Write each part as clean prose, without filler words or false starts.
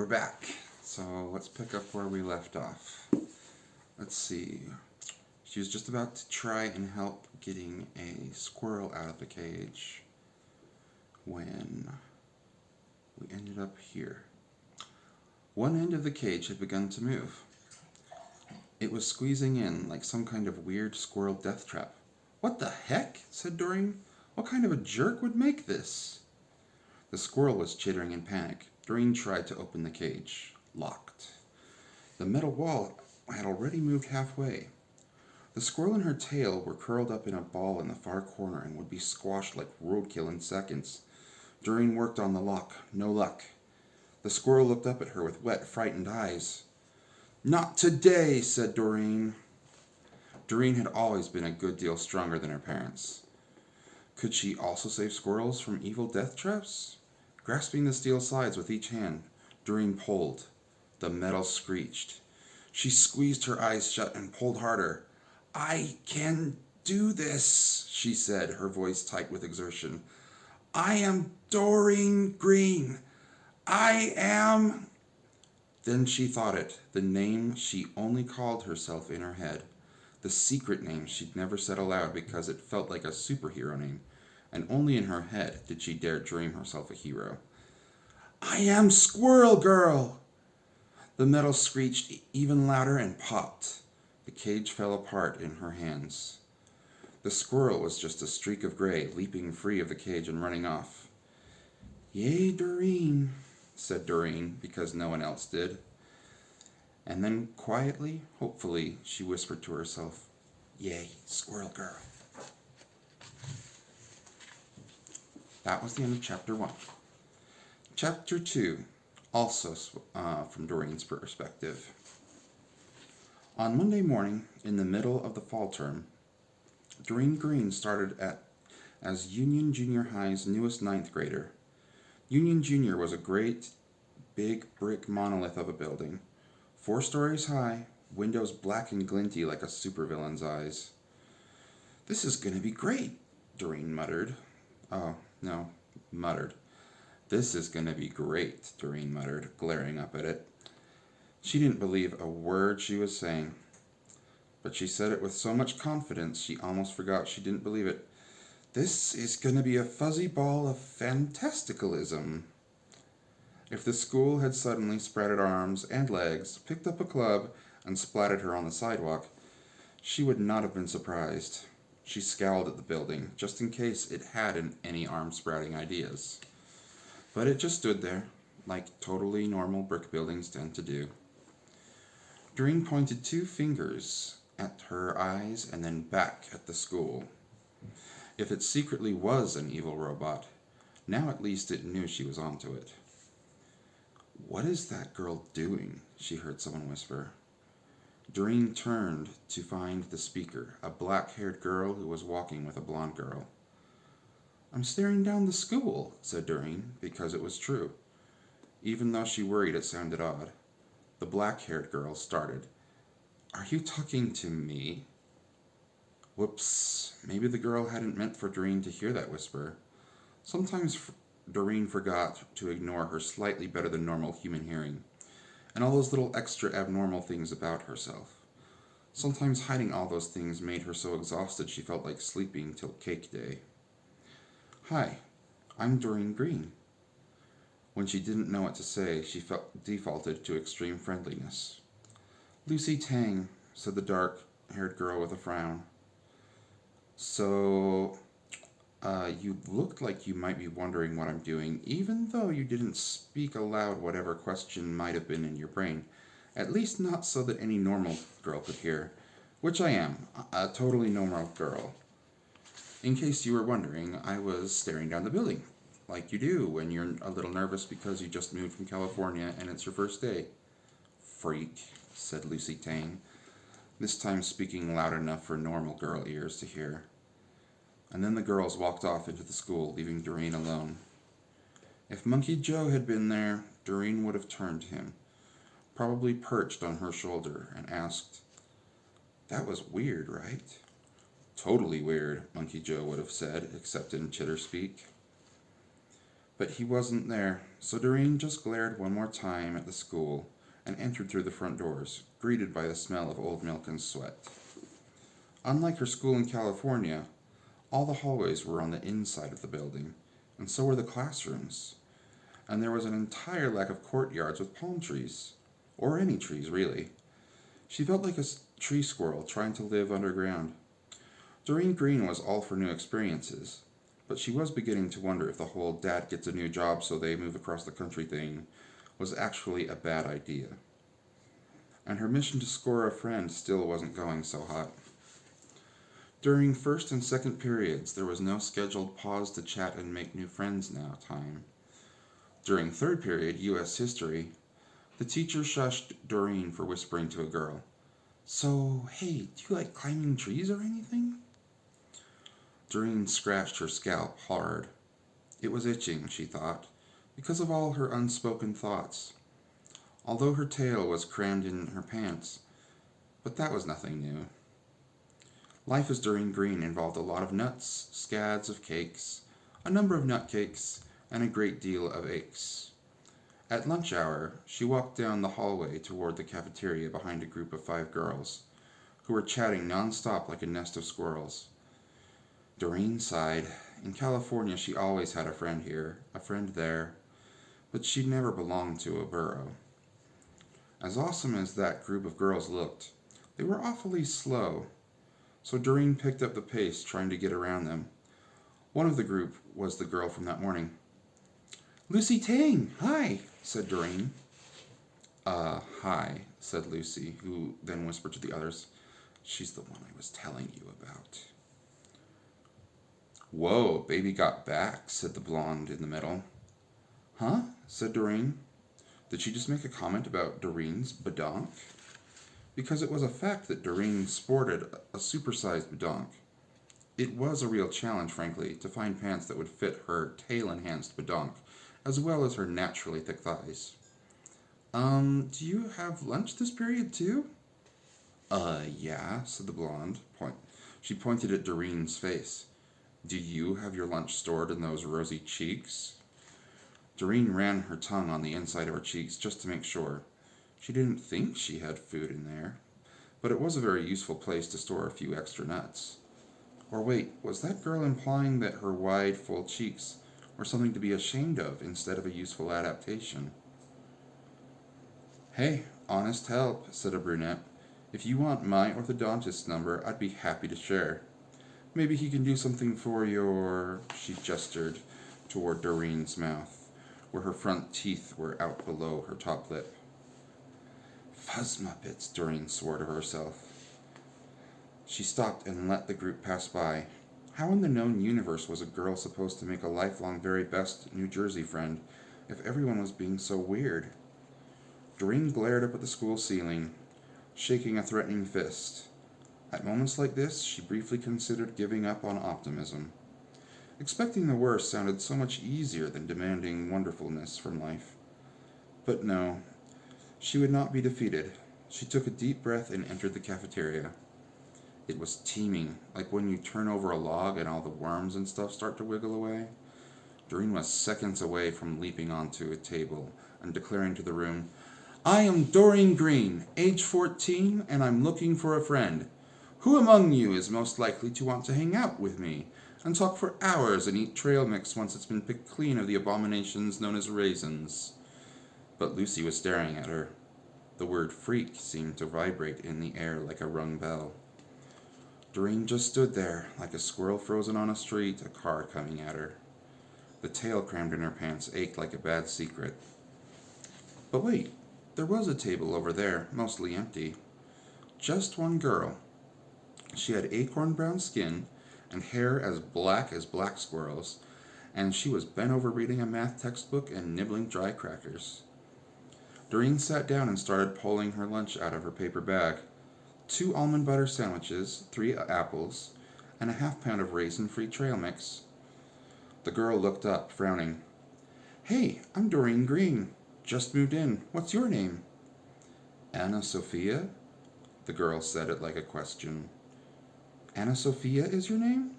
We're back. So let's pick up where we left off. Let's see. She was just about to try and help getting a squirrel out of the cage when we ended up here. One end of the cage had begun to move. It was squeezing in like some kind of weird squirrel death trap. "What the heck?" said Doreen. "What kind of a jerk would make this?" The squirrel was chittering in panic. Doreen tried to open the cage. Locked. The metal wall had already moved halfway. The squirrel and her tail were curled up in a ball in the far corner and would be squashed like roadkill in seconds. Doreen worked on the lock. No luck. The squirrel looked up at her with wet, frightened eyes. "Not today," said Doreen. Doreen had always been a good deal stronger than her parents. Could she also save squirrels from evil death traps? Grasping the steel sides with each hand, Doreen pulled. The metal screeched. She squeezed her eyes shut and pulled harder. "I can do this," she said, her voice tight with exertion. "I am Doreen Green. I am..." Then she thought it, the name she only called herself in her head. The secret name she'd never said aloud because it felt like a superhero name, and only in her head did she dare dream herself a hero. "I am Squirrel Girl!" The metal screeched even louder and popped. The cage fell apart in her hands. The squirrel was just a streak of gray, leaping free of the cage and running off. "Yay, Doreen," said Doreen, because no one else did. And then quietly, hopefully, she whispered to herself, "Yay, Squirrel Girl." That was the end of Chapter 1. Chapter 2, also from Doreen's perspective. On Monday morning, in the middle of the fall term, Doreen Green started as Union Junior High's newest 9th grader. Union Junior was a great, big brick monolith of a building, 4 stories high, windows black and glinty like a supervillain's eyes. "This is going to be great," Doreen muttered. Muttered. "This is going to be great," Doreen muttered, glaring up at it. She didn't believe a word she was saying, but she said it with so much confidence she almost forgot she didn't believe it. "This is going to be a fuzzy ball of fantasticalism." If the school had suddenly spread its arms and legs, picked up a club, and splatted her on the sidewalk, she would not have been surprised. She scowled at the building, just in case it had any arm-sprouting ideas. But it just stood there, like totally normal brick buildings tend to do. Doreen pointed 2 fingers at her eyes and then back at the school. If it secretly was an evil robot, now at least it knew she was onto it. "What is that girl doing?" she heard someone whisper. Doreen turned to find the speaker, a black-haired girl who was walking with a blonde girl. "I'm staring down the school," said Doreen, because it was true. Even though she worried it sounded odd. The black-haired girl started. "Are you talking to me?" Whoops. Maybe the girl hadn't meant for Doreen to hear that whisper. Sometimes Doreen forgot to ignore her slightly better than normal human hearing, and all those little extra abnormal things about herself. Sometimes hiding all those things made her so exhausted she felt like sleeping till cake day. "Hi, I'm Doreen Green." When she didn't know what to say, she defaulted to extreme friendliness. "Lucy Tang," said the dark-haired girl with a frown. "So, you looked like you might be wondering what I'm doing, even though you didn't speak aloud whatever question might have been in your brain. At least not so that any normal girl could hear. Which I am, a totally normal girl. In case you were wondering, I was staring down the building, like you do when you're a little nervous because you just moved from California and it's your first day." "Freak," said Lucy Tang, this time speaking loud enough for normal girl ears to hear. And then the girls walked off into the school, leaving Doreen alone. If Monkey Joe had been there, Doreen would have turned to him, probably perched on her shoulder, and asked, "That was weird, right?" "Totally weird," Monkey Joe would have said, except in chitter speak. But he wasn't there, so Doreen just glared one more time at the school and entered through the front doors, greeted by the smell of old milk and sweat. Unlike her school in California, all the hallways were on the inside of the building, and so were the classrooms, and there was an entire lack of courtyards with palm trees, or any trees really. She felt like a tree squirrel trying to live underground. Doreen Green was all for new experiences, but she was beginning to wonder if the whole dad gets a new job so they move across the country thing was actually a bad idea. And her mission to score a friend still wasn't going so hot. During first and second periods, there was no scheduled pause to chat and make new friends now time. During third period, U.S. history, the teacher shushed Doreen for whispering to a girl, "So, hey, do you like climbing trees or anything?" Doreen scratched her scalp hard. It was itching, she thought, because of all her unspoken thoughts. Although her tail was crammed in her pants, but that was nothing new. Life as Doreen Green involved a lot of nuts, scads of cakes, a number of nut cakes, and a great deal of aches. At lunch hour, she walked down the hallway toward the cafeteria behind a group of 5 girls, who were chatting nonstop like a nest of squirrels. Doreen sighed. In California, she always had a friend here, a friend there, but she'd never belonged to a burrow. As awesome as that group of girls looked, they were awfully slow, so Doreen picked up the pace trying to get around them. One of the group was the girl from that morning. "Lucy Tang, hi," said Doreen. Hi," said Lucy, who then whispered to the others, "She's the one I was telling you about." "Whoa, baby got back," said the blonde in the middle. "Huh?" said Doreen. Did she just make a comment about Doreen's badonk? Because it was a fact that Doreen sported a supersized badonk. It was a real challenge, frankly, to find pants that would fit her tail-enhanced badonk, as well as her naturally thick thighs. Do you have lunch this period, too?" Yeah," said the blonde. She pointed at Doreen's face. "Do you have your lunch stored in those rosy cheeks?" Doreen ran her tongue on the inside of her cheeks just to make sure. She didn't think she had food in there, but it was a very useful place to store a few extra nuts. Or wait, was that girl implying that her wide, full cheeks were something to be ashamed of instead of a useful adaptation? "Hey, honest help," said a brunette. "If you want my orthodontist's number, I'd be happy to share. Maybe he can do something for your..." She gestured toward Doreen's mouth, where her front teeth were out below her top lip. "Fuzz muppets," Doreen swore to herself. She stopped and let the group pass by. How in the known universe was a girl supposed to make a lifelong very best New Jersey friend if everyone was being so weird? Doreen glared up at the school ceiling, shaking a threatening fist. At moments like this, she briefly considered giving up on optimism. Expecting the worst sounded so much easier than demanding wonderfulness from life. But no, she would not be defeated. She took a deep breath and entered the cafeteria. It was teeming, like when you turn over a log and all the worms and stuff start to wiggle away. Doreen was seconds away from leaping onto a table and declaring to the room, "I am Doreen Green, age 14, and I'm looking for a friend. Who among you is most likely to want to hang out with me and talk for hours and eat trail mix once it's been picked clean of the abominations known as raisins?" But Lucy was staring at her. The word freak seemed to vibrate in the air like a rung bell. Doreen just stood there, like a squirrel frozen on a street, a car coming at her. The tail crammed in her pants ached like a bad secret. But wait, there was a table over there, mostly empty. Just one girl. She had acorn brown skin and hair as black squirrels, and she was bent over reading a math textbook and nibbling dry crackers. Doreen sat down and started pulling her lunch out of her paper bag. 2 almond butter sandwiches, 3 apples, and a half-pound of raisin-free trail mix. The girl looked up, frowning. "Hey, I'm Doreen Green. Just moved in. What's your name?" "Anna Sophia?" The girl said it like a question. "Anna Sophia is your name?"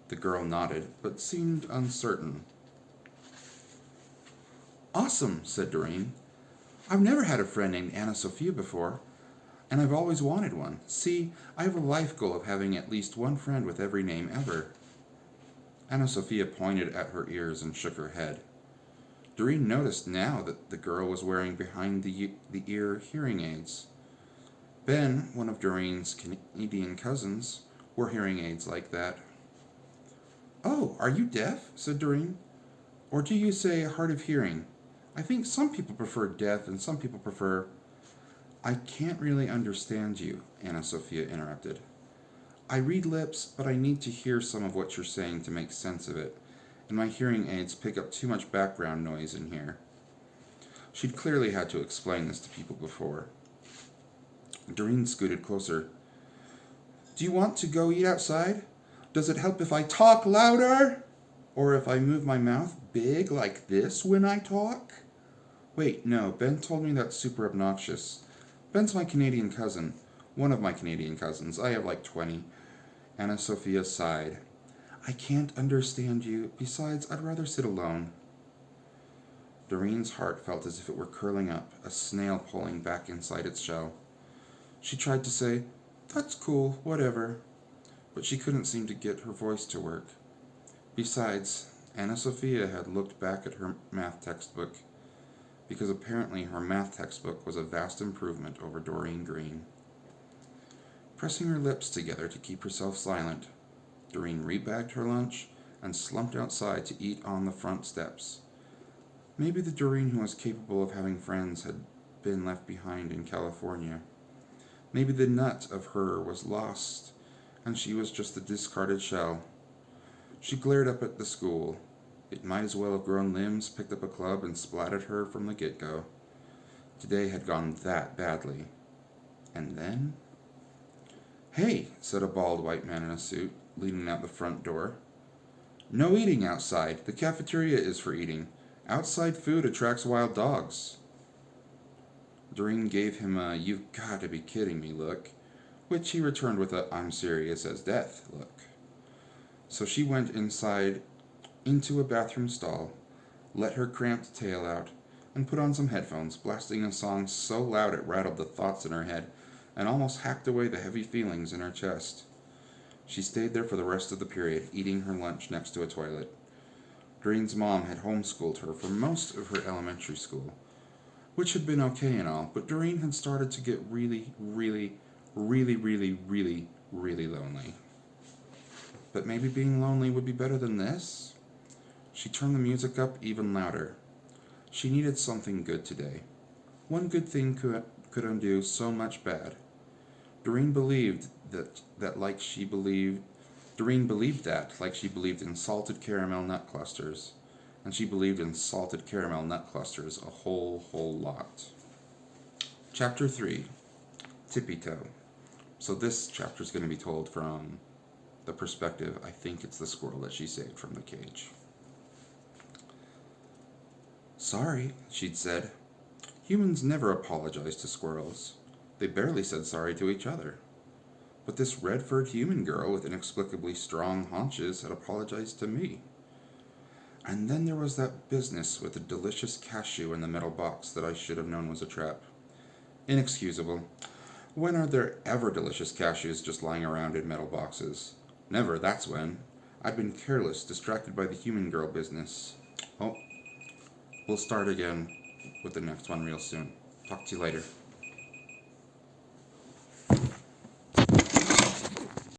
The girl nodded, but seemed uncertain. Awesome, said Doreen. I've never had a friend named Anna Sophia before, and I've always wanted one. See, I have a life goal of having at least one friend with every name ever. Anna Sophia pointed at her ears and shook her head. Doreen noticed now that the girl was wearing behind the ear hearing aids. Ben, one of Doreen's Canadian cousins, wore hearing aids like that. Oh, are you deaf? Said Doreen. Or do you say hard of hearing? I think some people prefer deaf and some people prefer... I can't really understand you, Anna Sophia interrupted. I read lips, but I need to hear some of what you're saying to make sense of it, and my hearing aids pick up too much background noise in here. She'd clearly had to explain this to people before. Doreen scooted closer. Do you want to go eat outside? Does it help if I talk louder? Or if I move my mouth big like this when I talk? Wait, no, Ben told me that's super obnoxious. Ben's my Canadian cousin. One of my Canadian cousins. I have like 20. Anna Sophia sighed. I can't understand you. Besides, I'd rather sit alone. Doreen's heart felt as if it were curling up, a snail pulling back inside its shell. She tried to say, That's cool, whatever, but she couldn't seem to get her voice to work. Besides, Anna Sophia had looked back at her math textbook, because apparently her math textbook was a vast improvement over Doreen Green. Pressing her lips together to keep herself silent, Doreen rebagged her lunch and slumped outside to eat on the front steps. Maybe the Doreen who was capable of having friends had been left behind in California. Maybe the nut of her was lost, and she was just a discarded shell. She glared up at the school. It might as well have grown limbs, picked up a club, and splatted her from the get-go. Today had gone that badly. And then... Hey, said a bald white man in a suit, leaning out the front door. No eating outside. The cafeteria is for eating. Outside food attracts wild dogs. Doreen gave him a "you've got to be kidding me" look, which he returned with a "I'm serious as death" look. So she went inside into a bathroom stall, let her cramped tail out, and put on some headphones, blasting a song so loud it rattled the thoughts in her head and almost hacked away the heavy feelings in her chest. She stayed there for the rest of the period, eating her lunch next to a toilet. Doreen's mom had homeschooled her for most of her elementary school, which had been okay and all, but Doreen had started to get really lonely. But maybe being lonely would be better than this? She turned the music up even louder. She needed something good today. One good thing could undo so much bad. Doreen believed that like she believed in salted caramel nut clusters, and she believed in salted caramel nut clusters a whole lot. Chapter 3, Tippy Toe. So this chapter is going to be told from the perspective, I think it's the squirrel that she saved from the cage. Sorry, she'd said. Humans never apologize to squirrels. They barely said sorry to each other. But this red-furred human girl with inexplicably strong haunches had apologized to me. And then there was that business with the delicious cashew in the metal box that I should have known was a trap. Inexcusable. When are there ever delicious cashews just lying around in metal boxes? Never, that's when. I'd been careless, distracted by the human girl business. Oh, we'll start again with the next one real soon. Talk to you later.